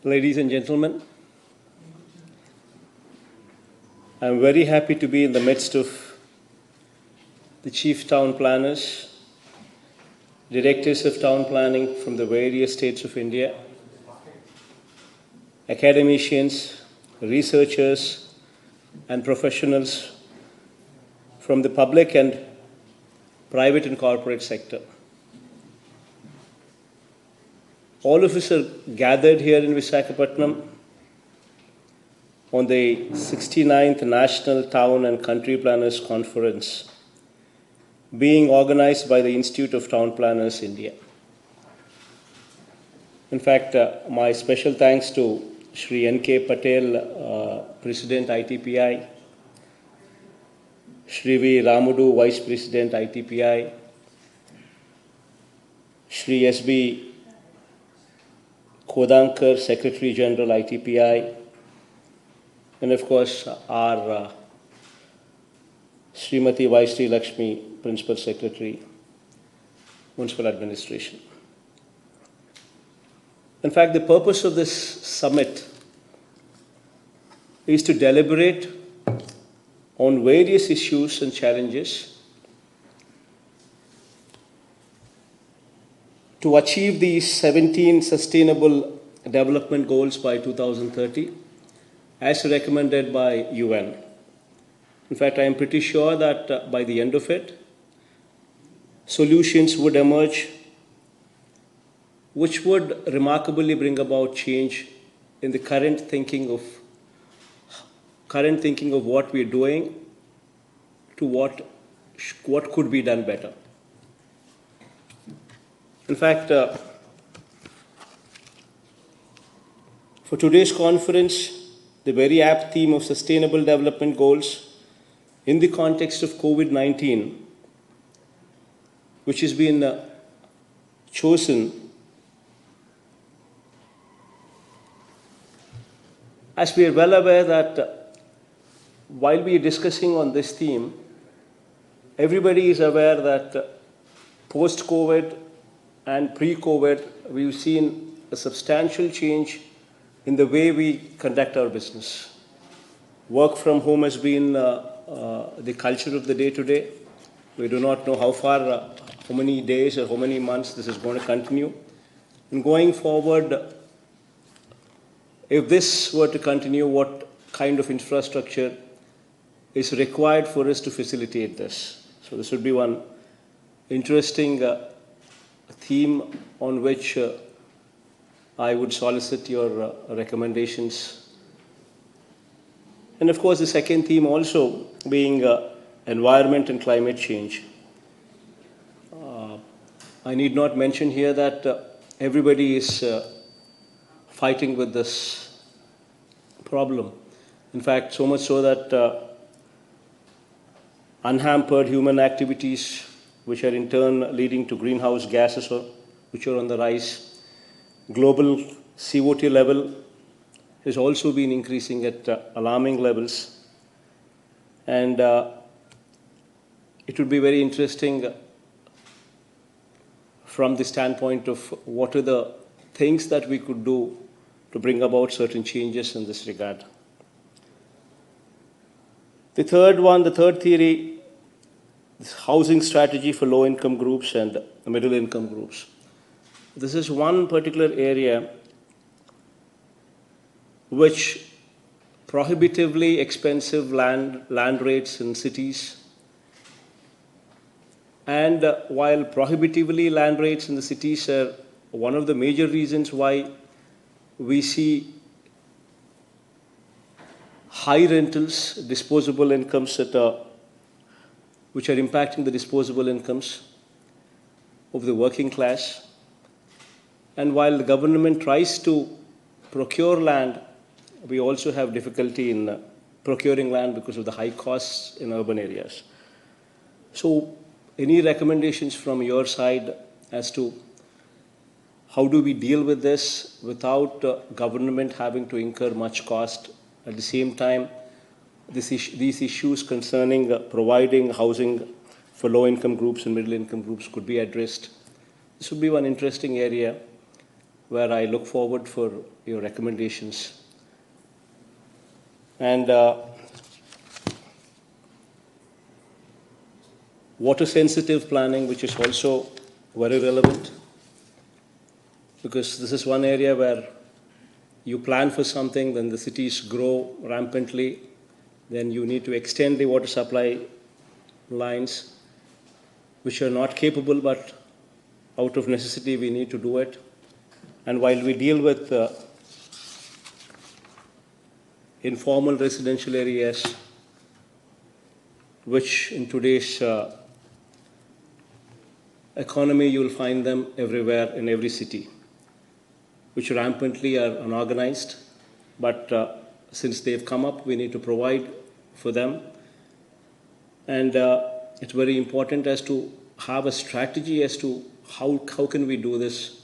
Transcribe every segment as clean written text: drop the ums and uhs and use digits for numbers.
Ladies and gentlemen, I am very happy to be in the midst of the chief town planners, directors of town planning from the various states of India, academicians, researchers, and professionals from the public and private and corporate sector. All of us are gathered here in Visakhapatnam on the 69th National Town and Country Planners Conference being organized by the Institute of Town Planners, India. In fact, my special thanks to Shri N.K. Patel, President ITPI, Shri V. Ramudu, Vice President ITPI, Shri S.B. Kodankar, Secretary General ITPI, and of course our Srimati Vaishri Lakshmi, Principal Secretary, Municipal Administration. In fact, the purpose of this summit is to deliberate on various issues and challenges to achieve these 17 Sustainable Development Goals by 2030 as recommended by UN. In fact, I am pretty sure that by the end of it, solutions would emerge which would remarkably bring about change in the current thinking of what we are doing to what could be done better. In fact, for today's conference, the very apt theme of Sustainable Development Goals in the context of COVID-19, which has been chosen as we are well aware that while we are discussing on this theme, everybody is aware that post-COVID and pre-COVID, we've seen a substantial change in the way we conduct our business. Work from home has been the culture of the day-to-day. We do not know how many days or how many months this is going to continue. And going forward, if this were to continue, what kind of infrastructure is required for us to facilitate this? So this would be one interesting theme on which I would solicit your recommendations. And of course, the second theme also being environment and climate change. I need not mention here that everybody is fighting with this problem. In fact, so much so that unhampered human activities, which are in turn leading to greenhouse gases which are on the rise. Global CO2 level has also been increasing at alarming levels. And it would be very interesting from the standpoint of what are the things that we could do to bring about certain changes in this regard. The third theory, housing strategy for low-income groups and middle-income groups. This is one particular area which prohibitively expensive land rates in cities, and while prohibitively land rates in the cities are one of the major reasons why we see high rentals, disposable incomes which are impacting the disposable incomes of the working class. And while the government tries to procure land, we also have difficulty in procuring land because of the high costs in urban areas. So, any recommendations from your side as to how do we deal with this without government having to incur much cost? At the same time, these issues concerning providing housing for low-income groups and middle-income groups could be addressed. This would be one interesting area where I look forward for your recommendations. And water-sensitive planning, which is also very relevant, because this is one area where you plan for something, then the cities grow rampantly, then you need to extend the water supply lines, which are not capable, but out of necessity we need to do it. And while we deal with informal residential areas, which in today's economy you'll find them everywhere in every city, which rampantly are unorganized, but since they've come up, we need to provide for them. And it's very important as to have a strategy as to how can we do this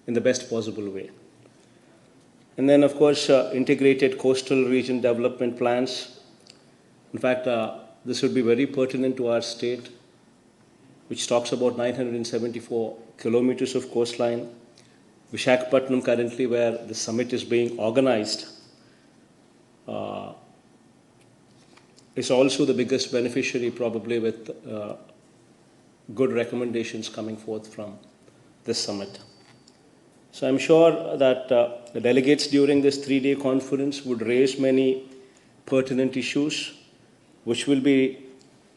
in the best possible way. And then, of course, integrated coastal region development plans. In fact, this would be very pertinent to our state, which talks about 974 kilometers of coastline. Visakhapatnam currently, where the summit is being organized, is also the biggest beneficiary, probably, with good recommendations coming forth from this summit. So I'm sure that the delegates during this 3-day conference would raise many pertinent issues, which will be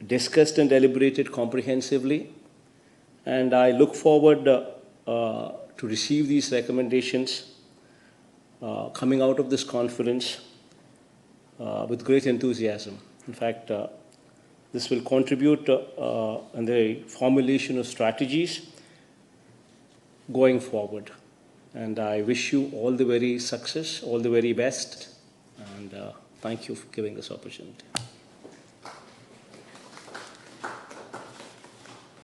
discussed and deliberated comprehensively. And I look forward to receive these recommendations coming out of this conference with great enthusiasm. In fact, this will contribute in the formulation of strategies going forward. And I wish you all the very success, all the very best, and thank you for giving this opportunity.